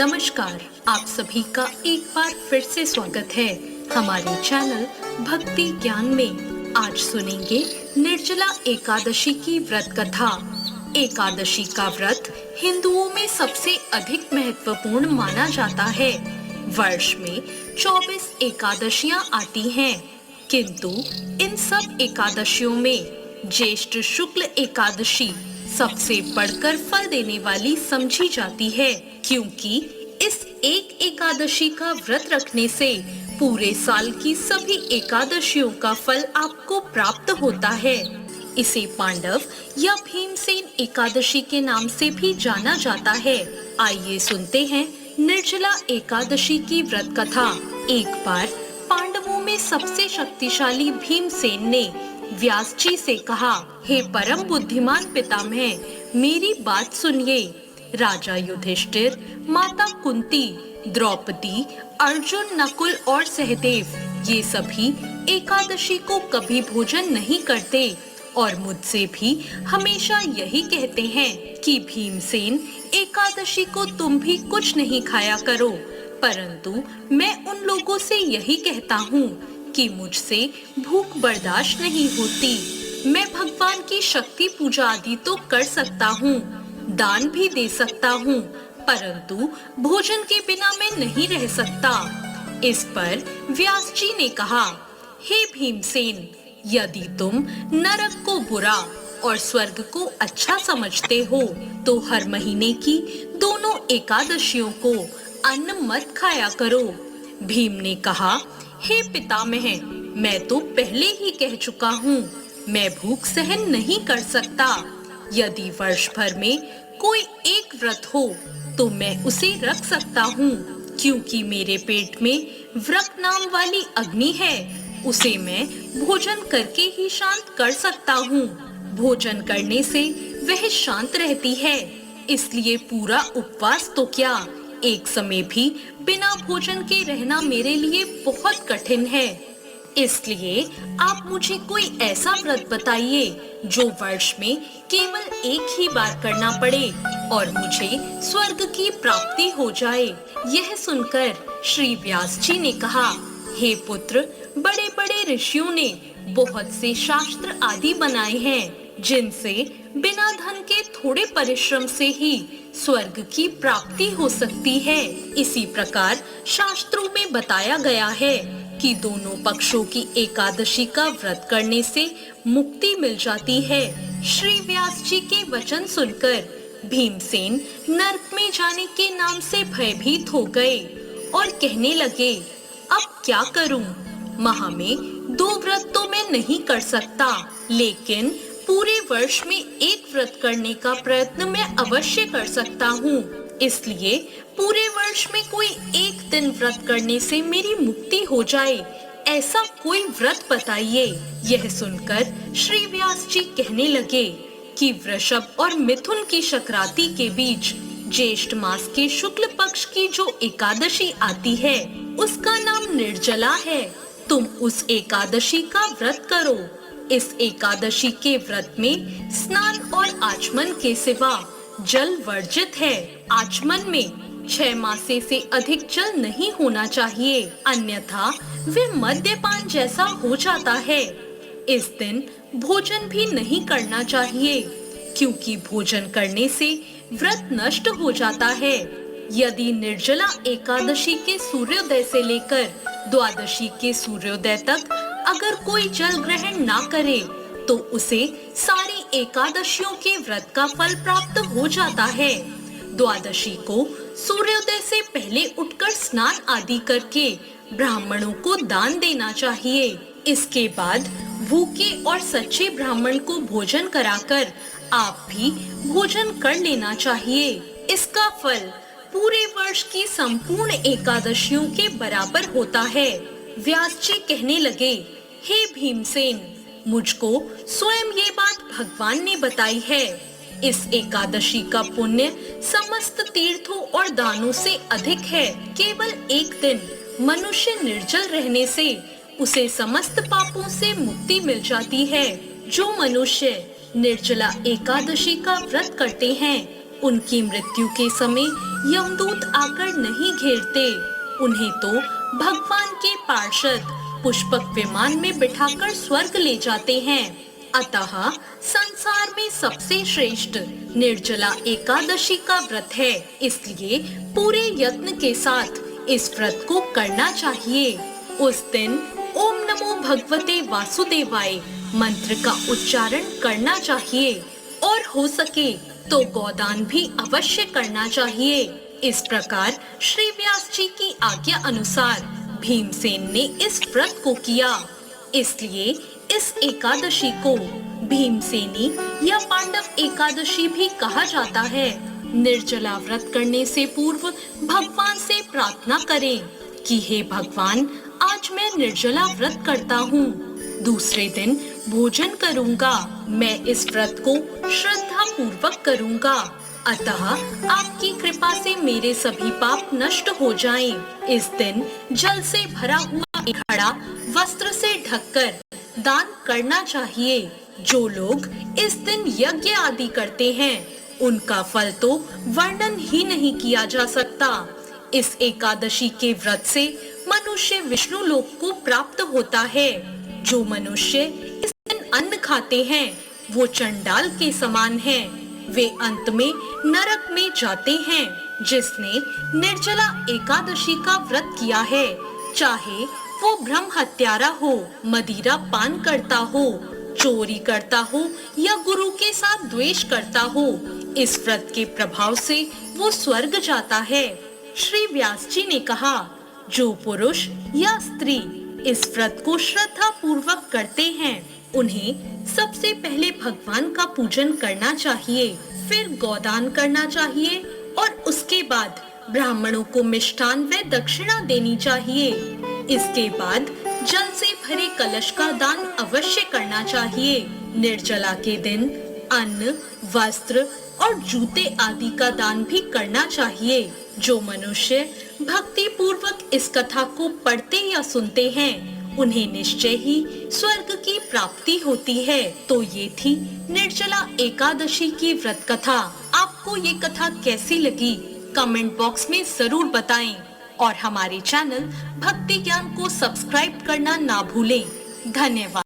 नमस्कार। आप सभी का एक बार फिर से स्वागत है हमारे चैनल भक्ति ज्ञान में। आज सुनेंगे निर्जला एकादशी की व्रत कथा। एकादशी का व्रत हिंदुओं में सबसे अधिक महत्वपूर्ण माना जाता है। वर्ष में 24 एकादशियां आती हैं, किंतु इन सब एकादशियों में ज्येष्ठ शुक्ल एकादशी सबसे बढ़कर फल देने वाली समझी जाती है, क्योंकि इस एक एकादशी का व्रत रखने से पूरे साल की सभी एकादशियों का फल आपको प्राप्त होता है। इसे पांडव या भीमसेन एकादशी के नाम से भी जाना जाता है। आइए सुनते हैं निर्जला एकादशी की व्रत कथा। एक बार पांडवों में सबसे शक्तिशाली भीमसेन ने व्यास जी से कहा, हे परम बुद्धिमान पितामह, मेरी बात सुनिए। राजा युधिष्ठिर, माता कुंती, द्रौपदी, अर्जुन, नकुल और सहदेव ये सभी एकादशी को कभी भोजन नहीं करते और मुझसे भी हमेशा यही कहते हैं कि भीमसेन एकादशी को तुम भी कुछ नहीं खाया करो। परंतु मैं उन लोगों से यही कहता हूँ कि मुझसे भूख बर्दाश्त नहीं होती। मैं भगवान की शक्ति पूजा आदि तो कर सकता हूँ, दान भी दे सकता हूँ, परंतु भोजन के बिना मैं नहीं रह सकता। इस पर व्यास जी ने कहा, हे भीमसेन, यदि तुम नरक को बुरा और स्वर्ग को अच्छा समझते हो तो हर महीने की दोनों एकादशियों को अन्न मत खाया करो। भीम ने कहा, हे पितामह, मैं तो पहले ही कह चुका हूँ, मैं भूख सहन नहीं कर सकता। यदि वर्ष भर में कोई एक व्रत हो तो मैं उसे रख सकता हूँ, क्योंकि मेरे पेट में व्रत नाम वाली अग्नि है, उसे मैं भोजन करके ही शांत कर सकता हूँ। भोजन करने से वह शांत रहती है, इसलिए पूरा उपवास तो क्या, एक समय भी बिना भोजन के रहना मेरे लिए बहुत कठिन है। इसलिए आप मुझे कोई ऐसा व्रत बताइए जो वर्ष में केवल एक ही बार करना पड़े और मुझे स्वर्ग की प्राप्ति हो जाए। यह सुनकर श्री व्यास जी ने कहा, हे पुत्र, बड़े बड़े ऋषियों ने बहुत से शास्त्र आदि बनाए हैं, जिनसे बिना धन के थोड़े परिश्रम से ही स्वर्ग की प्राप्ति हो सकती है। इसी प्रकार शास्त्रों में बताया गया है कि दोनों पक्षों की एकादशी का व्रत करने से मुक्ति मिल जाती है। श्री व्यास जी के वचन सुनकर भीमसेन नरक में जाने के नाम से भयभीत हो गए और कहने लगे, अब क्या करूं? माह में 2 व्रत तो मैं नहीं कर सकता, लेकिन पूरे वर्ष में एक व्रत करने का प्रयत्न मैं अवश्य कर सकता हूँ। इसलिए पूरे वर्ष में कोई एक दिन व्रत करने से मेरी मुक्ति हो जाए, ऐसा कोई व्रत बताइए। यह सुनकर श्री व्यास जी कहने लगे कि वृषभ और मिथुन की संक्रांति के बीच ज्येष्ठ मास के शुक्ल पक्ष की जो एकादशी आती है, उसका नाम निर्जला है। तुम उस एकादशी का व्रत करो। इस एकादशी के व्रत में स्नान और आचमन के सिवा जल वर्जित है। आचमन में 6 मासे से अधिक जल नहीं होना चाहिए, अन्यथा वे मद्यपान जैसा हो जाता है। इस दिन भोजन भी नहीं करना चाहिए, क्योंकि भोजन करने से व्रत नष्ट हो जाता है। यदि निर्जला एकादशी के सूर्योदय से लेकर द्वादशी के सूर्योदय तक अगर कोई जल ग्रहण ना करे तो उसे सारी एकादशियों के व्रत का फल प्राप्त हो जाता है। द्वादशी को सूर्योदय से पहले उठकर स्नान आदि करके ब्राह्मणों को दान देना चाहिए। इसके बाद भूखे और सच्चे ब्राह्मण को भोजन कराकर आप भी भोजन कर लेना चाहिए। इसका फल पूरे वर्ष की संपूर्ण एकादशियों के बराबर होता है। व्यास जी कहने लगे, हे भीमसेन, मुझको स्वयं ये बात भगवान ने बताई है। इस एकादशी का पुण्य समस्त तीर्थों और दानों से अधिक है। केवल एक दिन मनुष्य निर्जल रहने से उसे समस्त पापों से मुक्ति मिल जाती है। जो मनुष्य निर्जला एकादशी का व्रत करते हैं उनकी मृत्यु के समय यमदूत आकर नहीं घेरते, उन्हें तो भगवान के पार्षद पुष्पक विमान में बिठाकर स्वर्ग ले जाते हैं। अतः संसार में सबसे श्रेष्ठ निर्जला एकादशी का व्रत है, इसलिए पूरे यत्न के साथ इस व्रत को करना चाहिए। उस दिन ओम नमो भगवते वासुदेवाय मंत्र का उच्चारण करना चाहिए और हो सके तो गोदान भी अवश्य करना चाहिए। इस प्रकार श्री व्यास जी की आज्ञा अनुसार भीमसेन ने इस व्रत को किया। इसलिए इस एकादशी को भीमसेनी या पांडव एकादशी भी कहा जाता है। निर्जला व्रत करने से पूर्व भगवान से प्रार्थना करें कि हे भगवान, आज मैं निर्जला व्रत करता हूँ, दूसरे दिन भोजन करूँगा। मैं इस व्रत को श्रद्धा पूर्वक करूँगा, अतः आपकी कृपा से मेरे सभी पाप नष्ट हो जाएं। इस दिन जल से भरा हुआ एक घड़ा वस्त्र से ढककर दान करना चाहिए। जो लोग इस दिन यज्ञ आदि करते हैं, उनका फल तो वर्णन ही नहीं किया जा सकता। इस एकादशी के व्रत से मनुष्य विष्णु लोक को प्राप्त होता है। जो मनुष्य इस दिन अन्न खाते हैं, वो चंडाल के समान हैं। वे अंत में नरक में जाते हैं। जिसने निर्जला एकादशी का व्रत किया है, चाहे वो ब्रह्म हत्यारा हो, मदिरा पान करता हो, चोरी करता हो या गुरु के साथ द्वेष करता हो, इस व्रत के प्रभाव से वो स्वर्ग जाता है। श्री व्यास जी ने कहा, जो पुरुष या स्त्री इस व्रत को श्रद्धा पूर्वक करते हैं, उन्हें सबसे पहले भगवान का पूजन करना चाहिए, फिर गोदान करना चाहिए और उसके बाद ब्राह्मणों को मिष्ठान व दक्षिणा देनी चाहिए। इसके बाद जल से भरे कलश का दान अवश्य करना चाहिए। निर्जला के दिन अन्न, वस्त्र और जूते आदि का दान भी करना चाहिए। जो मनुष्य भक्ति पूर्वक इस कथा को पढ़ते या सुनते हैं, उन्हें निश्चय ही स्वर्ग की प्राप्ति होती है। तो ये थी निर्जला एकादशी की व्रत कथा। आपको ये कथा कैसी लगी, कमेंट बॉक्स में जरूर बताएं और हमारे चैनल भक्ति ज्ञान को सब्सक्राइब करना ना भूलें। धन्यवाद।